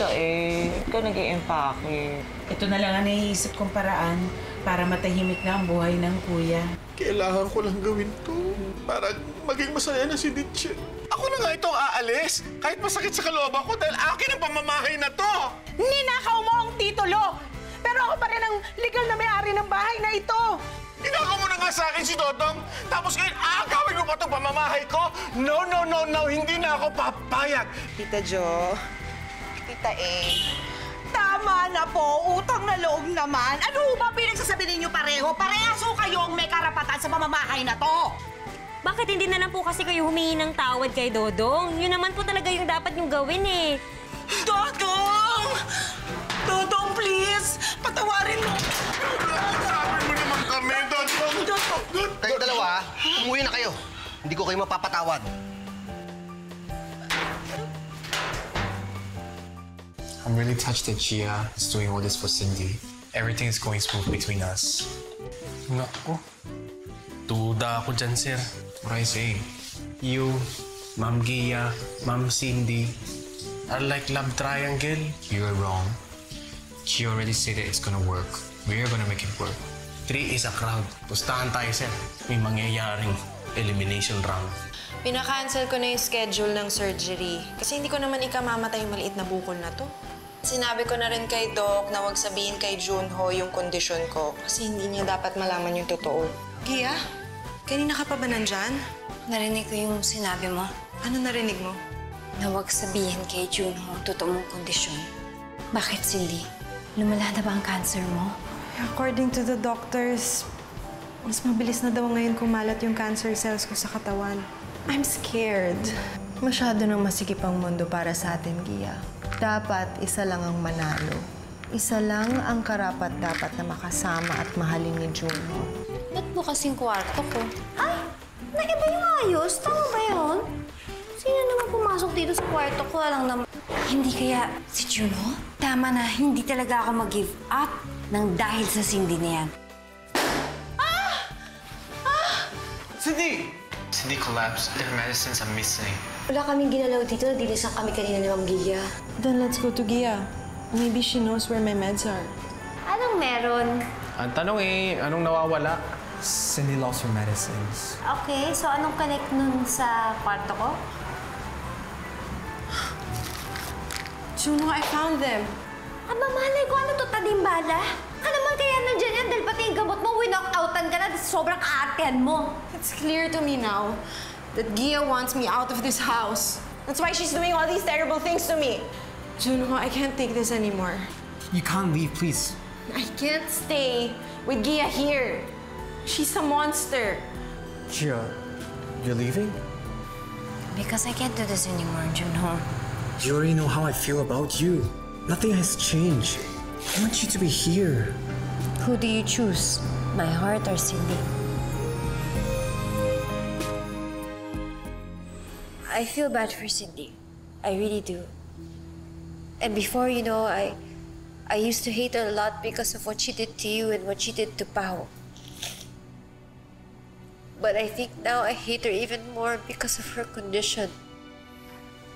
Tita ikaw nag-i-empake. Ito na lang ang naiisip kong paraan para matahimik na ang buhay ng kuya. Kailangan ko lang gawin to para maging masaya na si Ditche. Ako na nga itong aalis, kahit masakit sa kalooban ko dahil akin ang pamamahay na to! Ninakaw mo ang titulo! Pero ako pa rin ang legal na may-ari ng bahay na ito! Ninakaw mo na nga sa akin si Dodong, tapos ngayon aagawin mo pa itong pamamahay ko? No, no, no, no, hindi na ako papayag! Tita Jo, Tita Tama na po, utang na loob naman. Ano ba pinagsasabi ninyo pareho? Parehas ho kayong may karapatan sa pamamahay na to! Bakit hindi na lang po kasi kayo humingi ng tawad kay Dodong? Yun naman po talaga yung dapat yung gawin eh. Dodong! Dodong, please! Patawarin mo! Sabi mo naman kami, Dodong! Kayong dalawa, umuwi na kayo. Hindi ko kayo mapapatawad. I'm really touched that Gia is doing all this for Cindy. Everything is going smooth between us. Naku, duda ako dyan, sir. What I say? You, Ma'am Gia, Ma'am Cindy, are like love triangle. You are wrong. She already said that it's gonna work. We are gonna make it work. 3 is a crowd. Pustahan tayo, sir. May mangyayaring elimination round. Pinaka-cancel ko na yung schedule ng surgery. Kasi hindi ko naman ikamamatay yung maliit na bukol na to. Sinabi ko na rin kay Doc na huwag sabihin kay Junho yung kondisyon ko. Kasi hindi niya dapat malaman yung totoo. Gia, kanina ka pa ba nandyan? Narinig ko yung sinabi mo. Ano narinig mo? Na huwag sabihin kay Junho ang totoo mong kondisyon. Bakit, Cindy? Lumala na ba ang cancer mo? According to the doctors, mas mabilis na daw ngayon kumalat yung cancer cells ko sa katawan. I'm scared. Masyado nang masikip ang mundo para sa atin, Gia. Dapat isa lang ang manalo. Isa lang ang karapat-dapat na makasama at mahalin ni Junho. Ba't mo kasing kwarto ko? Ay! Naiba yung ayos? Tama ba yun? Sino naman pumasok dito sa kwarto ko? Alang naman. Hindi kaya si Junho? Tama na, hindi talaga ako mag-give up nang dahil sa Cindy na yan. Cindy! Cindy collapsed. Their medicines are missing. Wala kaming ginalaw dito. Dinisan kami kanina ni Ma'am Gia. Then let's go to Gia. Maybe she knows where my meds are. Anong meron? Ang tanong anong nawawala? Cindy lost her medicines. Okay, so anong connect nun sa kwarto ko? Junho, I found them. Aba, malay ko, ano to, tadimbala? Ano naman kaya nandiyan yan dahil pati yung gamot mo, winock-outan ka na, sobrang aartehan mo. It's clear to me now that Gia wants me out of this house. That's why she's doing all these terrible things to me. Junho, I can't take this anymore. You can't leave, please. I can't stay with Gia here. She's a monster. Gia, you're leaving? Because I can't do this anymore, Junho. You already know how I feel about you. Nothing has changed. I want you to be here. Who do you choose? My heart or Cindy? I feel bad for Cindy. I really do. And before, you know, I used to hate her a lot because of what she did to you and what she did to Pao. But I think now I hate her even more because of her condition.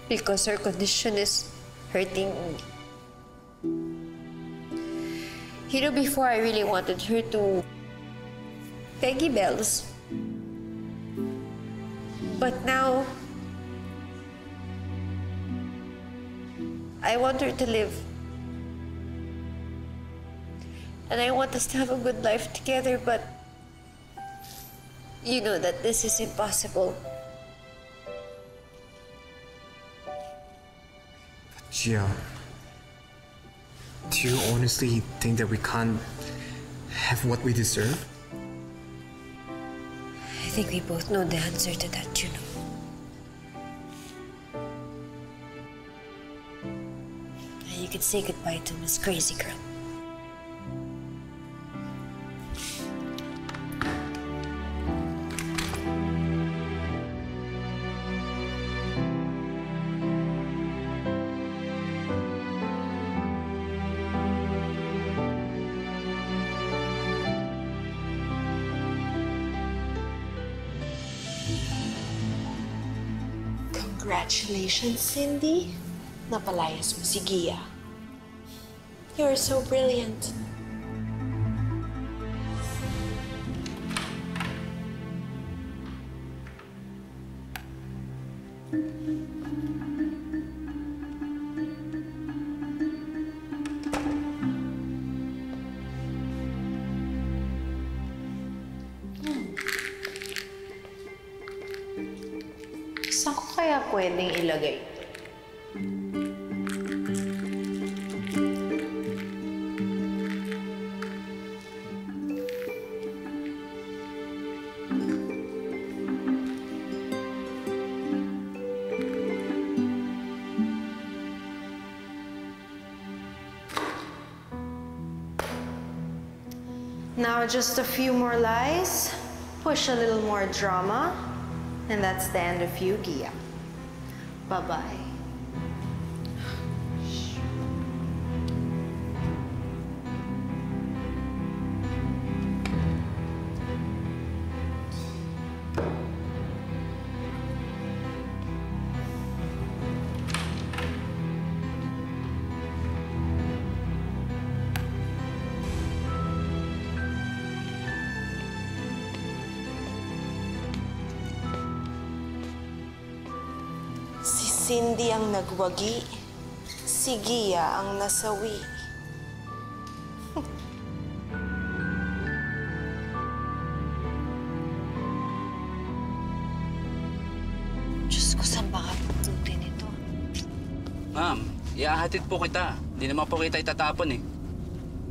Because her condition is hurting me. You know, before I really wanted her to Peggy Bells. But now, I want her to live. And I want us to have a good life together, but you know that this is impossible. Gia, do you honestly think that we can't have what we deserve? I think we both know the answer to that, Juno. You could say goodbye to Miss Crazy Girl. Congratulations, Cindy. Napalayas mo si Gia. You're so brilliant. Saan ko kaya pwedeng ilagay? Now just a few more lies, push a little more drama, and that's the end of you, Gia. Bye-bye. Si Cindy ang nagwagi, si Gia ang nasawi. Diyos ko, saan ba kapututin ito? Ma'am, iahatid po kita. Hindi naman po kita itatapon eh.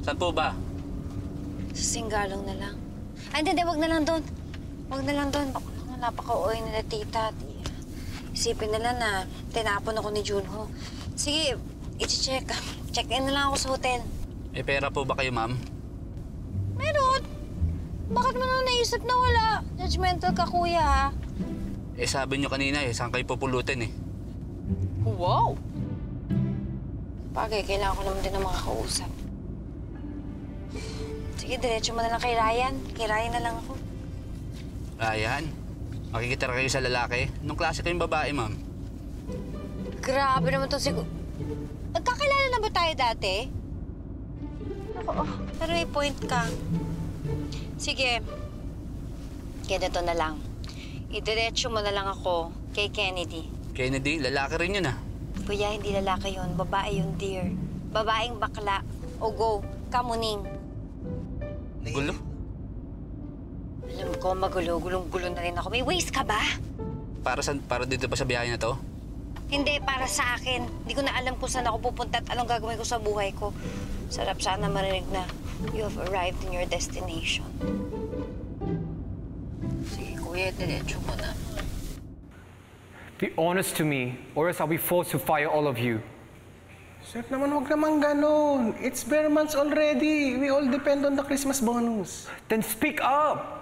Saan po ba? Sa Singgalong na lang. Ay, hindi, wag na lang doon. Wag na lang doon. Napaka-uwi nila tita. Isipin nila na tinapon ako ni Junho. Sige, i-check. Check-in na lang ako sa hotel. May pera po ba kayo, ma'am? Meron. Bakit mo na naisip na wala? Judgmental ka, kuya, ha? Eh, sabi niyo kanina eh, saan kayo pupulutin eh? Wow! Bagay, kailangan ko naman din ng makakausap. Sige, diretso mo na lang kay Ryan. Kay Ryan na lang ako. Ryan? Makikitira kayo sa lalaki? Anong klase kayong babae, ma'am? Grabe naman to siguro. Nagkakilala na ba tayo dati? Oo, pero may point ka. Sige. Ganito na lang. Idiretso mo na lang ako kay Kennedy. Kennedy, lalaki rin yun ah. Kuya, hindi lalaki yun. Babae yun, dear. Babaeng bakla. O go, kamuning. Gulo? Alam ko, magulo. Gulong-gulo na rin ako. May waist ka ba? Para dito pa sa biyahe na to? Hindi, para sa akin. Hindi ko na alam kung saan ako pupunta at anong gagawin ko sa buhay ko. Sarap sana marinig na you have arrived in your destination. Sige, kuya, diretso mo na. Be honest to me, or else I'll be forced to fire all of you. Sir naman, huwag naman ganon. It's bare months already. We all depend on the Christmas bonus. Then speak up!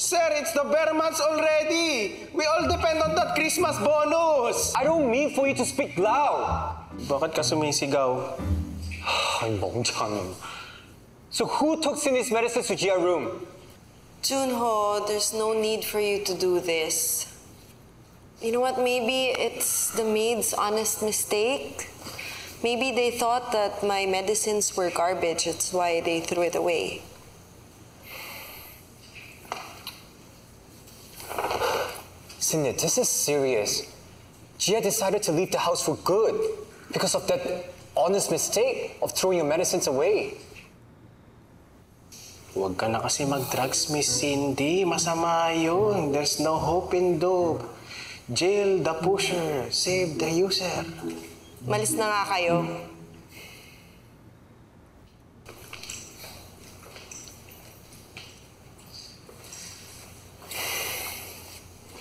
Sir, it's the bare months already. We all depend on that Christmas bonus. I don't mean for you to speak loud. Bakit ka sumisigaw? Ay, 멍청한. So who took Cindy's medicine to Gia room? Junho, there's no need for you to do this. You know what? Maybe it's the maid's honest mistake. Maybe they thought that my medicines were garbage. That's why they threw it away. Cindy, this is serious. Gia decided to leave the house for good because of that honest mistake of throwing your medicines away. Huwag ka na kasi mag-drugs, Miss Cindy. Masama yun. There's no hope in dope. Jail the pusher. Save the user. Malis na nga kayo.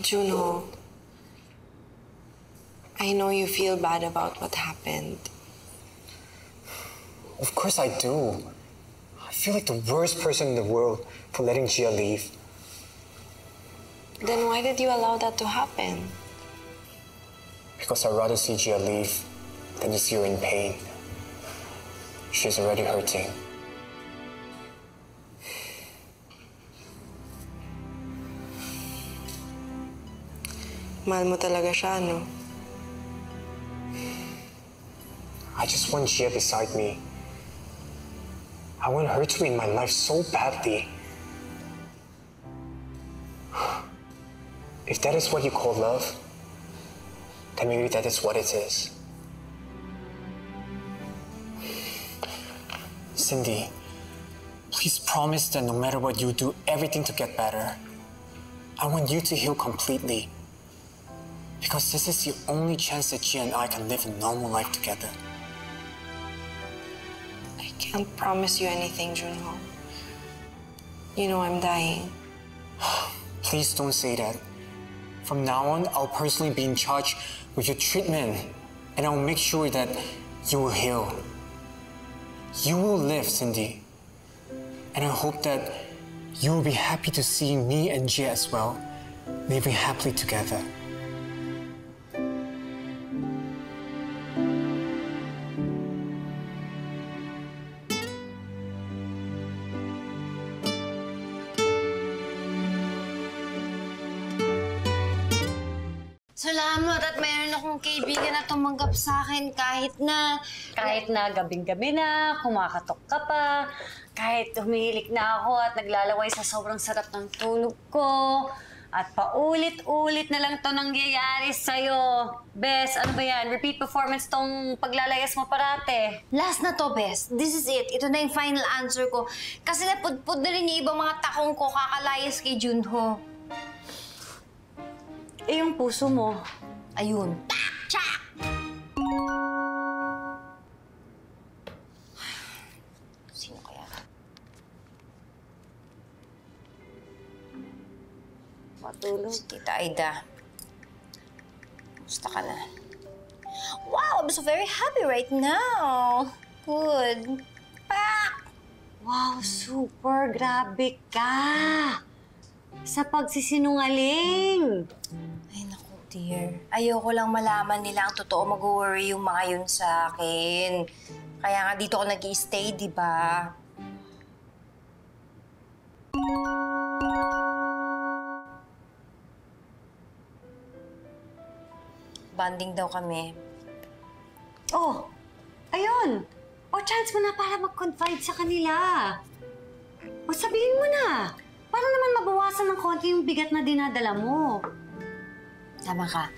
Junho, I know you feel bad about what happened. Of course I do. I feel like the worst person in the world for letting Gia leave. Then why did you allow that to happen? Because I'd rather see Gia leave than to see her in pain. She's already hurting. Mahal mo talaga siya, no? I just want Gia beside me. I want her to be in my life so badly. If that is what you call love, then maybe that is what it is. Cindy, please promise that no matter what you do, everything to get better. I want you to heal completely. Because this is the only chance that Gia and I can live a normal life together. I can't promise you anything, Junho. You know I'm dying. Please don't say that. From now on, I'll personally be in charge with your treatment, and I'll make sure that you will heal. You will live, Cindy. And I hope that you will be happy to see me and Gia as well, living happily together. Salamat at mayroon akong kaibigan na tumanggap sa akin kahit na gabing-gabi na, kumakatok ka pa, kahit humihilik na ako at naglalaway sa sobrang sarap ng tulog ko, at paulit-ulit na lang to nangyayari sa'yo. Bes, ano ba yan? Repeat performance tong paglalayas mo parate. Last na to, Bes. This is it. Ito na yung final answer ko. Kasi napudpud na rin yung ibang mga takong ko kakalayas kay Junho. Eh, yung puso mo. Ayun. Tsak! Sino kaya? Matulog. Si Tita Aida. Gusto ka na? Wow! I'm so very happy right now. Good. Pak! Wow, super. Grabe ka. Sa pagsisinungaling. Ay, naku, dear. Ayoko lang malaman nila ang totoo. Mag-worry yung mga yun sa akin. Kaya nga dito ako nag-i-stay, di ba? Bonding daw kami. Oh, ayun. O, chance mo na para mag-confide sa kanila. O, sabihin mo na. Para naman mabawasan ng konti yung bigat na dinadala mo. Tama ka.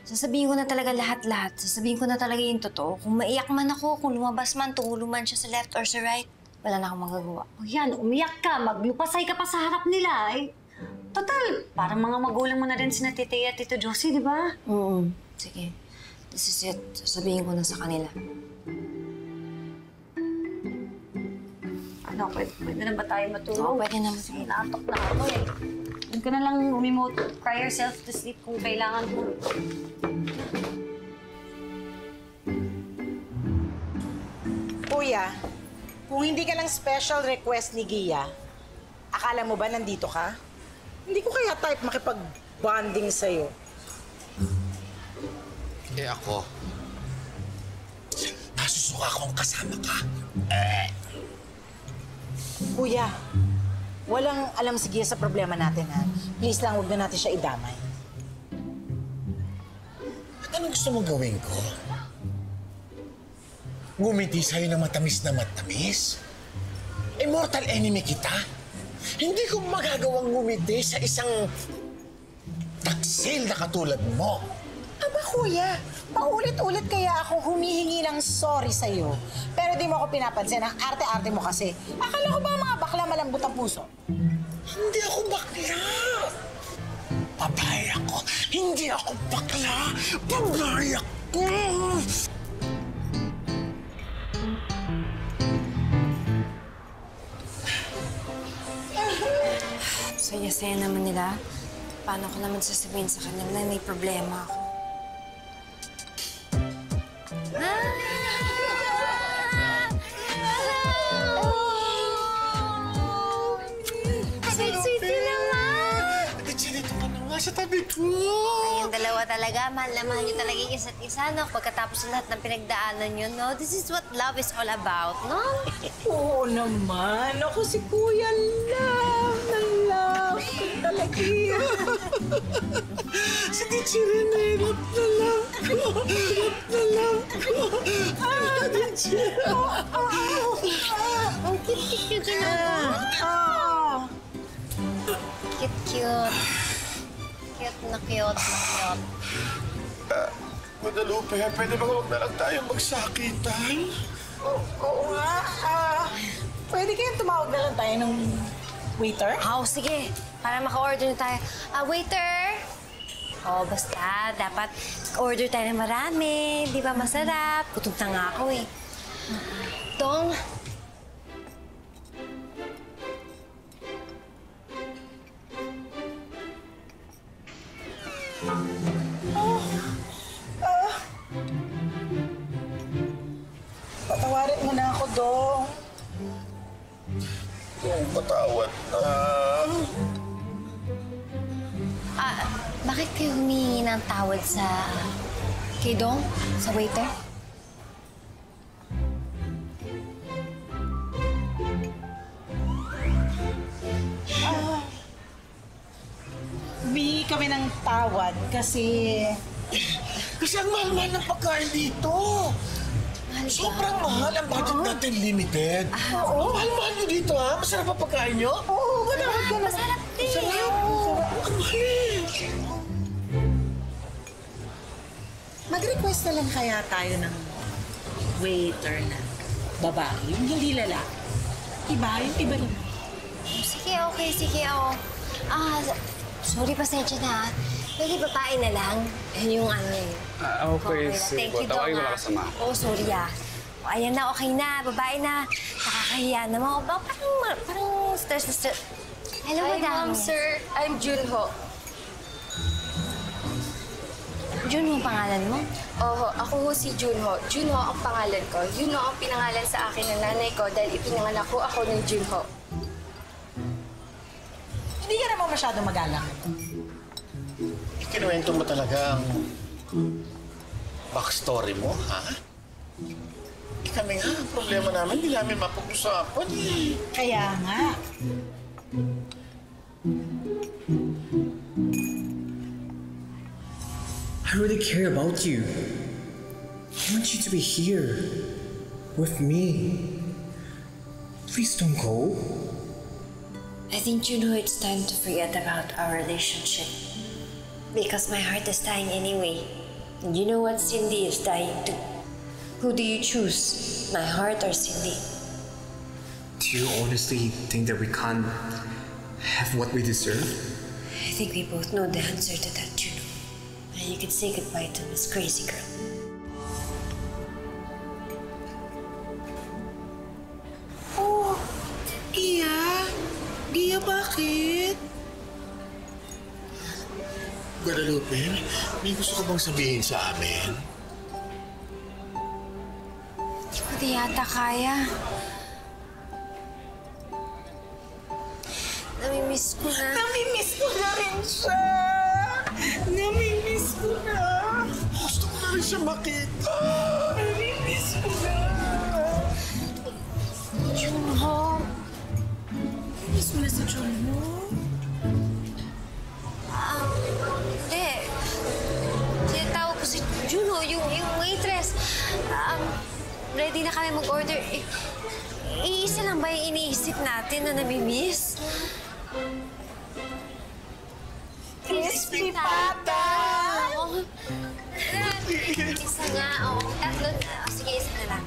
Sasabihin ko na talaga lahat-lahat. Sasabihin ko na talaga yung totoo. Kung maiyak man ako, kung lumabas man, tumulo man siya sa left or sa right, wala na akong magagawa. O yan, umiyak ka, maglupasay ka pa sa harap nila. Eh, total, parang mga magulang mo na rin sina Tite at Tito Josie, di ba? Oo. Sige. This is it. Sasabihin ko na sa kanila. Ano, pwede na ba tayo matulog? Oo, pwede na. Sige, naatok na ako eh. Doon ka na lang umimote, cry yourself to sleep kung kailangan mo. Kuya, kung hindi ka lang special request ni Gia, akala mo ba nandito ka? Hindi ko kaya type makipag-bonding sa'yo. Hindi ako. Nasusuka akong kasama ka. Kuya, walang alam si Gia sa problema natin, ha? Please lang, huwag na natin siya idamay. At anong gusto mong gawin ko? Ngumiti sa'yo na matamis na matamis? Immortal enemy kita? Hindi ko magagawang ngumiti sa isang taksil na katulad mo. Aba, kuya, paulit-ulit kaya ako humihingi ng sorry sa'yo. Pero di mo ako pinapansin. Ang arte-arte mo kasi. Akala ko ba mga bakla malambot ang puso? Hindi ako bakla. Babae ako. Hindi ako bakla. Babae ako. Saya-saya naman nila. Paano ko naman sasabihin sa kanila na may problema ako? Sweet yun naman! Nagsinito ka na nga sa tabi ko. Kayong dalawa talaga, mahal na mahal nyo talaga yung isa't isa, no? Pagkatapos ng lahat ng pinagdaanan nyo, no? This is what love is all about, no? Oo naman. Ako si Kuya Love na love. Talagia. Si Ditchy rin eh. Lap na lang ko. Lap na lang ko. Ditchy. Ang cute-cute na. Cute-cute. Cute na cute. Guadalupe, pwede ba huwag na lang tayo magsakitan? Oo nga. Pwede kayong tumawag na lang tayo ng waiter? Sige. Para maka-order na tayo. Waiter! Basta, dapat order tayo ng marami. Di ba masarap? Gutom na nga ako eh. Dong? Patawarin mo na ako, Dong. Patawad na. Bakit kayo humingi ng tawad kay Dong? Sa waiter? Humingi kami ng tawad kasi... Kasi ang mahal-mahal ng pagkain dito. Sobrang mahal. Ang budget natin limited. Oo. Mahal-mahal nyo dito, ha? Masarap ang pagkain nyo? Oo, malawag ka na. Masarap din. Masarap. Ang mahal. Mag-request na lang kaya tayo ng waiter na babae, yung hindi lalaki. Iba rin. Sige, okay. Sige, sorry, pasensya na. Pwede babae na lang. Yun yung ano eh. Okay, Thank you, tawagin Dong. mo na kasama. Sorry ayan na, okay na. Babae na. Nakakahiya naman. Parang stress na stress. Hello, Hi, madam. Ma'am, sir. I'm Junho. Junho ang pangalan mo? Ako ho si Junho. Junho ang pangalan ko. Yun ang pinangalan sa akin ng nanay ko dahil ipinanganak ko ako ng Junho. Hindi ka naman masyadong magalang. Kinuwento mo talaga ang backstory mo, ha? Kami nga, ang problema namin, hindi namin mapag-usapan eh. Kaya nga. I really care about you. I want you to be here with me. Please don't go. I think it's time to forget about our relationship. Because my heart is dying anyway. And you know what Cindy is dying too. Who do you choose? My heart or Cindy? Do you honestly think that we can't have what we deserve? I think we both know the answer to that, Juno. And you can say goodbye to this crazy girl. Gia, bakit? Guadalupe, may gusto ka bang sabihin sa amin? Hindi ko di yata kaya. Namimiss ko na. Namimiss ko na rin siya. Namimiss ko na. Gusto ko na rin siya makita. Namimiss ko na. Junho. Namimiss mo na si Junho? Hindi. Tinatawag ko si Junho, yung waitress. Ready na kami mag-order. Iisa lang ba yung iniisip natin na namimiss? Crispy pata! Isa nga, Tatlo. Sige, isa na lang.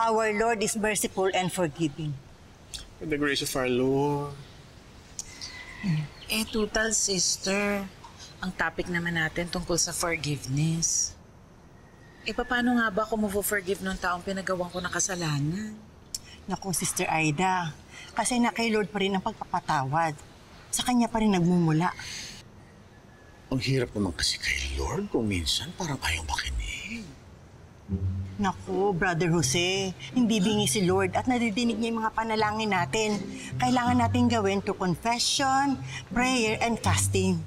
Our Lord is merciful and forgiving. With the grace of our Lord. Total sister, ang topic naman natin tungkol sa forgiveness. paano nga ba ako move-forgive ng taong pinagawan ko ng kasalanan? Naku, Sister Aida, kasi na kay Lord pa rin ang pagpapatawad. Sa kanya pa rin nagmumula. Ang hirap naman kasi kay Lord kung minsan parang ayaw makinig. Naku, Brother Jose, hindi bingi si Lord at nadidinig niya yung mga panalangin natin. Kailangan natin gawin through confession, prayer, and fasting.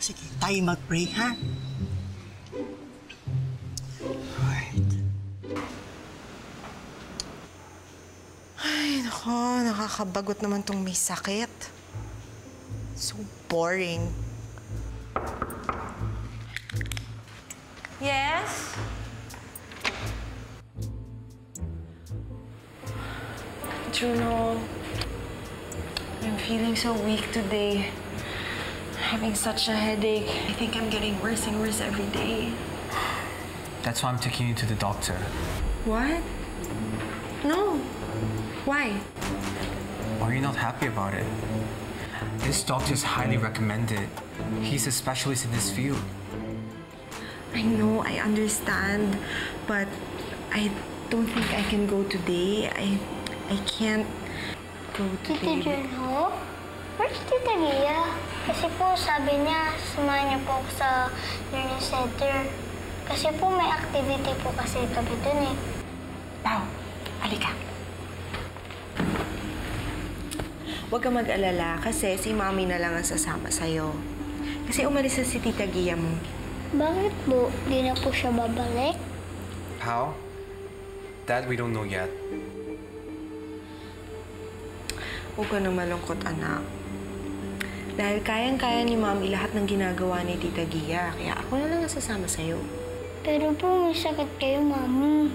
Sige, tayo mag-pray, ha? Ay, nako, nakakabagot naman tong may sakit. So boring. Yes? Juno, I'm feeling so weak today. Having such a headache. I think I'm getting worse and worse every day. That's why I'm taking you to the doctor. What? No. Why? Are you not happy about it? This doctor is highly recommended. He's a specialist in this field. I know, I understand, but I don't think I can go today. I can't go today. Tita Junho? Where's Tita Gia? Kasi po sabi niya, samahan niyo po ako sa learning center. Kasi po may activity po kasi kami dun eh. Pao, halika. Huwag ka mag-alala kasi si Mami na lang ang sasama sa'yo. Kasi umalis na si Tita Gia mo. Bakit po? Di na po siya babalik? How? That we don't know yet. Huwag ka na malungkot, anak. Dahil kayang-kaya ni Mami lahat ng ginagawa ni Tita Gia, kaya ako na lang ang sasama sa'yo. Pero po, may sakit kayo, Mami.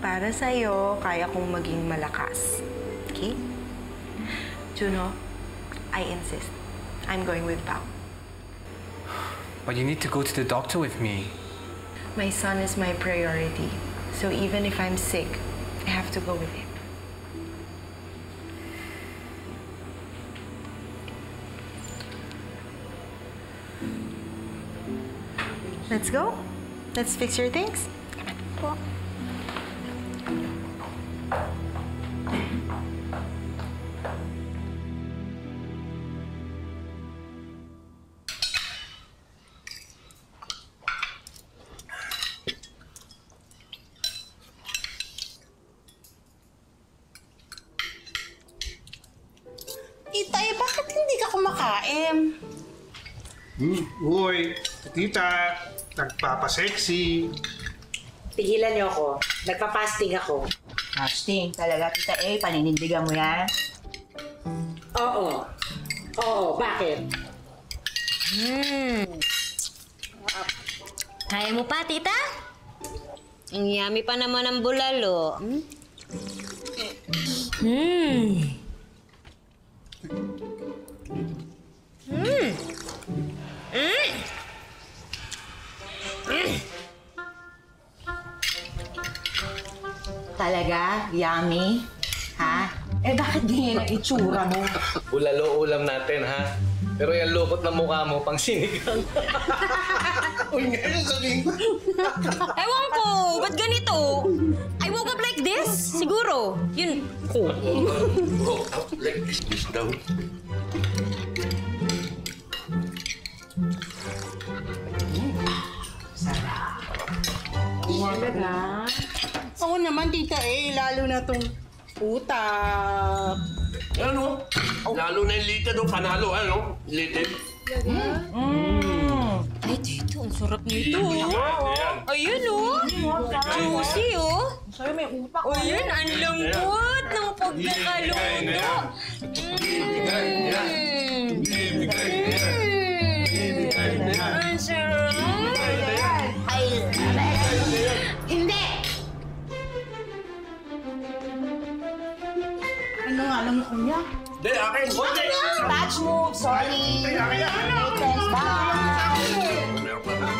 Para sa'yo, kaya kong maging malakas. Okay? Juno, I insist. I'm going with Pao. But you need to go to the doctor with me. My son is my priority. So even if I'm sick, I have to go with him. Let's go. Let's fix your things. Po. Itay, bakit hindi ka kumakain? Uy, tita, nagpapasexy. Tigilan niyo ako. Nagpa-fasting ako. Fasting? Talaga, Tita A, paninindigan mo yan? Oo. Oo, bakit? Kaya mo pa, tita? Ang yummy pa naman ang bulalo. Talaga? Yummy? Ha? Eh, bakit ganyan ang itsura mo? Bulalo ulam natin, ha? Pero yung lukot ng mukha mo, pang sinigang. Uy, ngayon sabihin ko. Ewan ko, ba't ganito? I woke up like this? Siguro. Yun ko. Woke up like this daw. Talaga? Oo naman, Tita A. Lalo na tong utak. Ano? Lalo na yung litid o panalo, ano? Litid. Ay, tito, ang sarap nito. Ayun, oh. Juicy, oh. Sa'yo may utak. Ayun, ang lambot ng pagkakaluto. Ang sarap. Hindi! Ano nga lang ko niya? Hindi, akin. Hindi! Touch move, sorry. Thanks, bye. Meron pa ba?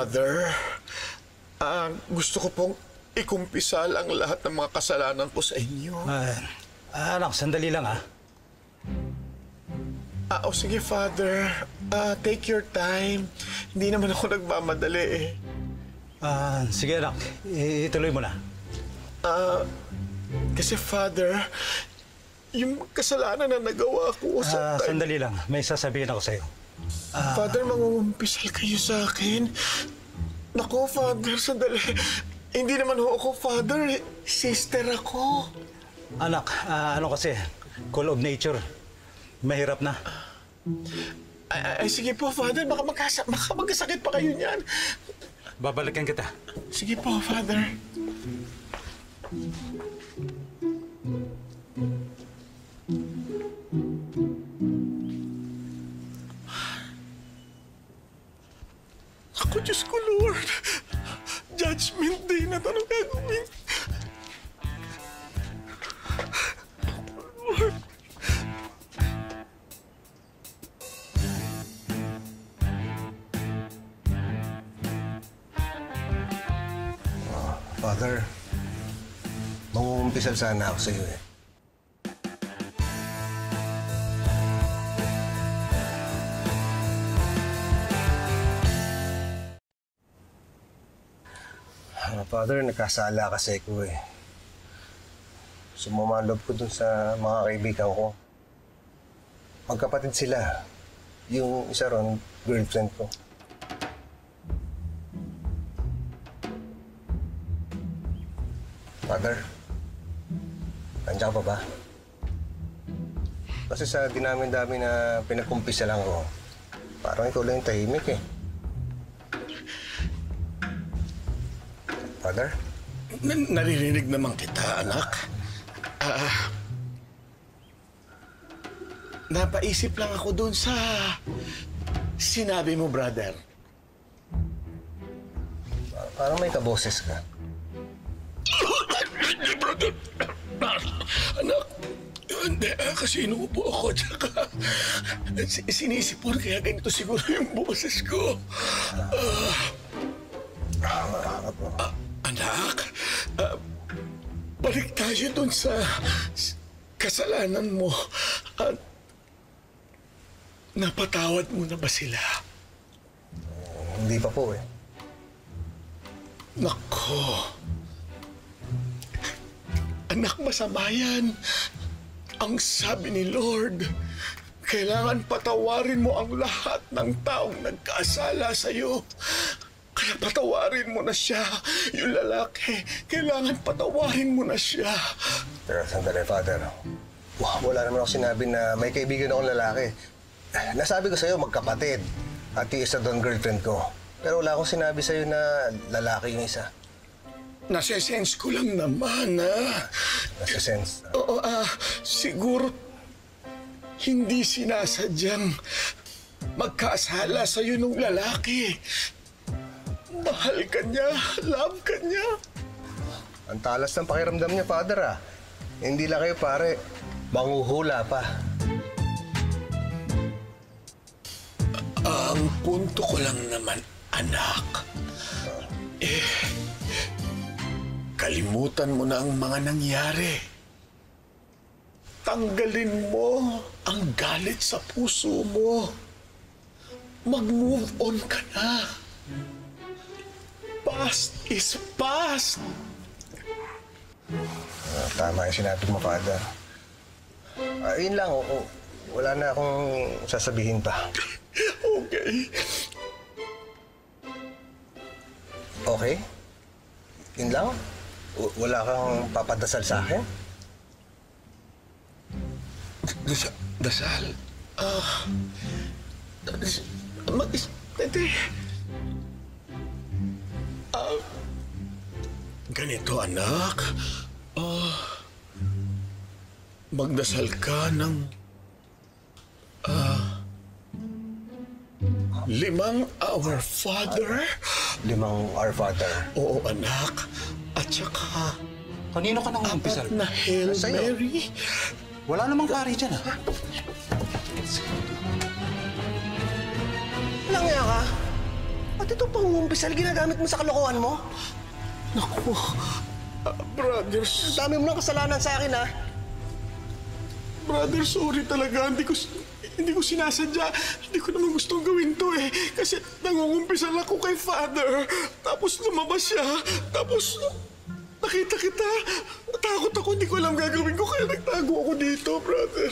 Father, gusto ko pong ikumpisal ang lahat ng mga kasalanan ko sa inyo. Anak, sandali lang Sige, Father. Take your time. Hindi naman ako nagmamadali eh. Sige anak, ituloy mo na. Kasi Father, yung kasalanan na nagawa ko sa Sandali lang, may sasabihin ako sa'yo. Father, mangungumpisal kayo sa akin. Naku, Father, sandali. Hindi naman ako, Father. Sister ako. Anak, ano kasi, call of nature. Mahirap na. Sige po, Father. Baka magkasakit pa kayo niyan. Babalikan kita. Sige po, Father. Ako, Diyos ko, Lord. Judgment Day na ito. Anong gagawin? Lord. Father, mangungumpisal sana ako sa iyo eh. Father, nagkasala kasi ko eh. Sumama ang loob ko dun sa mga kaibigan ko. Magkapatid sila. Yung isa ron, girlfriend ko. Father, nandiyan ka pa ba? Kasi sa dinamin-dami na pinagkumpisa lang ko, parang ikaw lang yung tahimik eh. Father? Naririnig naman kita, anak. Napaisip lang ako doon sa sinabi mo, brother. Parang may kaboses ka. Brother, anak, hindi, kasi inuubo ako, tsaka sinisipon, kaya ganito siguro yung boses ko. Anak, balik tayo dun sa kasalanan mo. Napatawad mo na ba sila? Hindi pa po eh. Nako. Anak, masama yan. Ang sabi ni Lord, kailangan patawarin mo ang lahat ng taong nagkasala sa'yo. Kaya patawarin mo na siya. Yung lalaki, kailangan patawarin mo na siya. Pero sandali, Father. Wala naman ako sinabi na may kaibigan akong lalaki. Nasabi ko sa'yo, magkapatid. At yung isa doon, girlfriend ko. Pero wala akong sinabi sa'yo na lalaki yung isa. Nasa-sense ko lang naman, Nasa-sense? Oo, siguro hindi sinasadyang magkasala sa'yo nung lalaki. Mahal ka niya, love ka niya. Ang talas ng pakiramdam niya, Father, Hindi lang kayo, pare. Manguhula pa. Ang punto ko lang naman, anak, kalimutan mo na ang mga nangyari. Tanggalin mo ang galit sa puso mo. Mag-move on ka na. Past is past. Tama yung sinabi mo, Father. Yun lang, wala na akong sasabihin pa. Okay. Okay? Yun lang? Wala kang papadasal sa akin? Dasal? Ganito, anak. Magdasal ka ng 5 Our Father. 5 Our Father? Oo, anak. At saka... Kanino ka nang umpisal? 4 na Hail Mary. Wala namang pari dyan, Walang nga ka? At itong pangungumpisal, ginagamit mo sa kalokohan mo? Naku, brothers. Ang dami mo ng kasalanan sa akin, ha? Brother, sorry talaga. Hindi ko sinasadya. Hindi ko naman gustong gawin to eh. Kasi nangungumpisal ako kay Father. Tapos lumabas siya. Tapos nakita kita. Natakot ako. Hindi ko alam gagawin ko. Kaya nagtago ako dito, brother.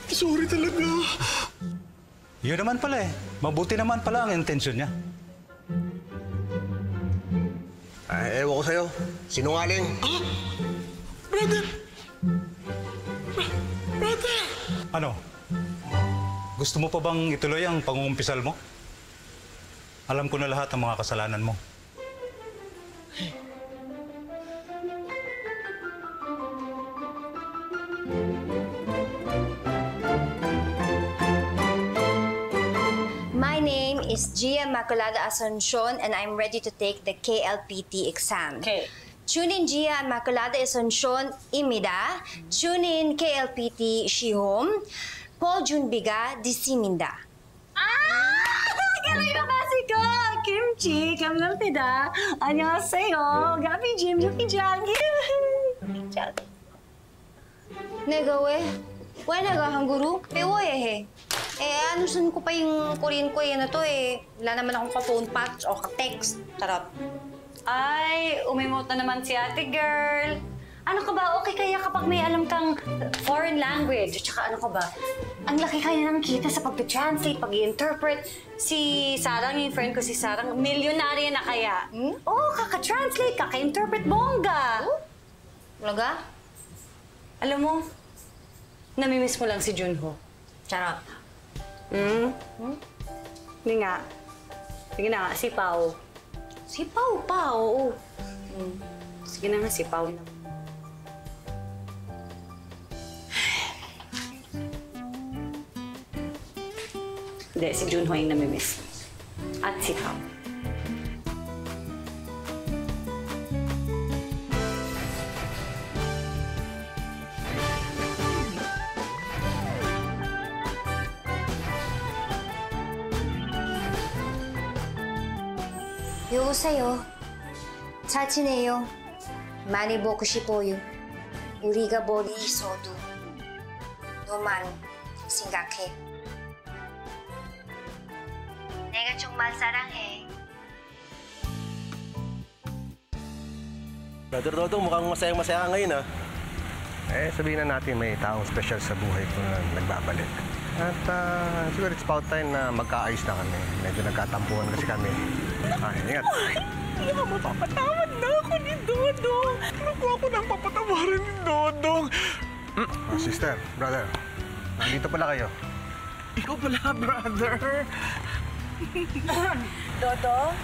Sorry talaga. Yun naman pala eh. Mabuti naman pala ang intensyon niya. Ay, ewan ko sa'yo. Sinungaling. Ah! Brother! Brother! Ano? Gusto mo pa bang ituloy ang pangungumpisal mo? Alam ko na lahat ang mga kasalanan mo. My name is Gia Maculada Asuncion and I'm ready to take the KLPT exam. Okay. Tune in Gia Maculada Asuncion Imida. Tune in KLPT Shihom. Paul Junbiga Disiminda. Kaya kasi ko! Kimchi, kamlalpida. 안녕하세요. Gabi Jim, Jukijang. Negawe, wala nagahanguru, pewoy eh. Ano sun ko pa yung Korean ko na to eh. Wala naman akong ka-phone patch o ka-text. Charot. Ay, umimot na naman si ate girl. Ano ka ba? Okay kaya kapag may alam kang foreign language? Tsaka ano ka ba? Ang laki kaya ng kita sa pag-translate, pag-interpret. Si Sarang, yung friend ko si Sarang, milyonarya na kaya. Oo, kaka-translate, kaka-interpret, bongga. Talaga? Alam mo, namimiss mo lang si Junho. Charot. Hindi nga. Sige na nga, si Pao. Si Pao pa, oo. Sige na nga, si Pao na. Hindi, si Junho yung namimiss. At si Pao. 여보세요. 잘 지내요. 많이 보고 싶어요. 우리가 멀리 있어도 너만 생각해. 내가 정말 사랑해. Brother Dodong, mukhang masayang-masaya ka ngayon, ha? Eh, sabihin na natin may taong special sa buhay ko na nagbabalik. At siguro it's about time na magkaayos na kami. Medyo nagkatampuhan kasi kami. Ingat. Hindi ka mapapatawad na ako ni Dodong. Naku, ako nang papatawarin ni Dodong. Sister, brother, nandito pala kayo. Ikaw pala, brother. Dodong,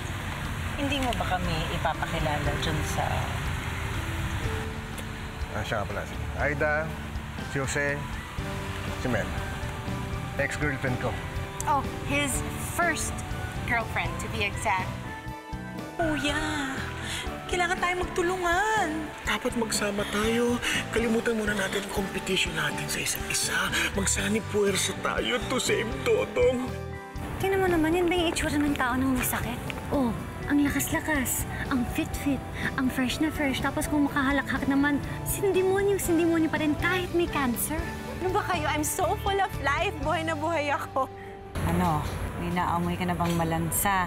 hindi mo ba kami ipapakilala dyan sa... Siya nga pala. Aida, si Jose, si Mel. Ex-girlfriend ko. Oh, his first girlfriend, to be exact. Kuya, kailangan tayo magtulungan. Dapat magsama tayo. Kalimutan muna natin ang competition natin sa isa't isa. Magsani puwersa tayo to save Dodong. Tingnan mo naman, yan ba yung itsura ng tao nang may sakit? Oh, ang lakas-lakas, ang fit-fit, ang fresh na fresh. Tapos kung makahalakhak naman, sindimonyo pa rin kahit may cancer. Ano ba kayo? I'm so full of life. Buhay na buhay ako. Ano? May naamoy ka na bang malansa?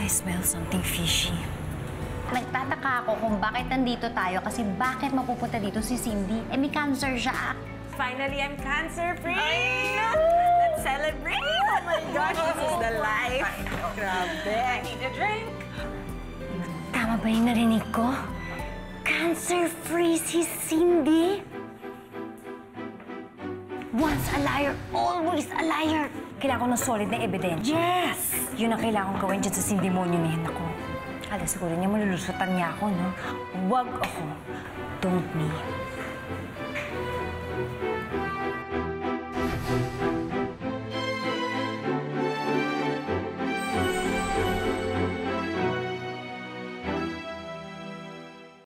I smell something fishy. Nagtataka ako kung bakit nandito tayo kasi bakit mapupunta dito si Cindy? Eh, may cancer siya. Finally, I'm cancer-free! Let's celebrate! Oh my gosh, this is the life! Grabe, I need a drink! Tama ba yung narinig ko? Cancer-free si Cindy? Once a liar, always a liar. Kailangan ko ng solid na ebidensya. Yes! Yun ang kailangan kong gawin dyan sa sindemonyo na yan ako. Kala siguro niya malulusutan niya ako, no? Wag ako. Don't me.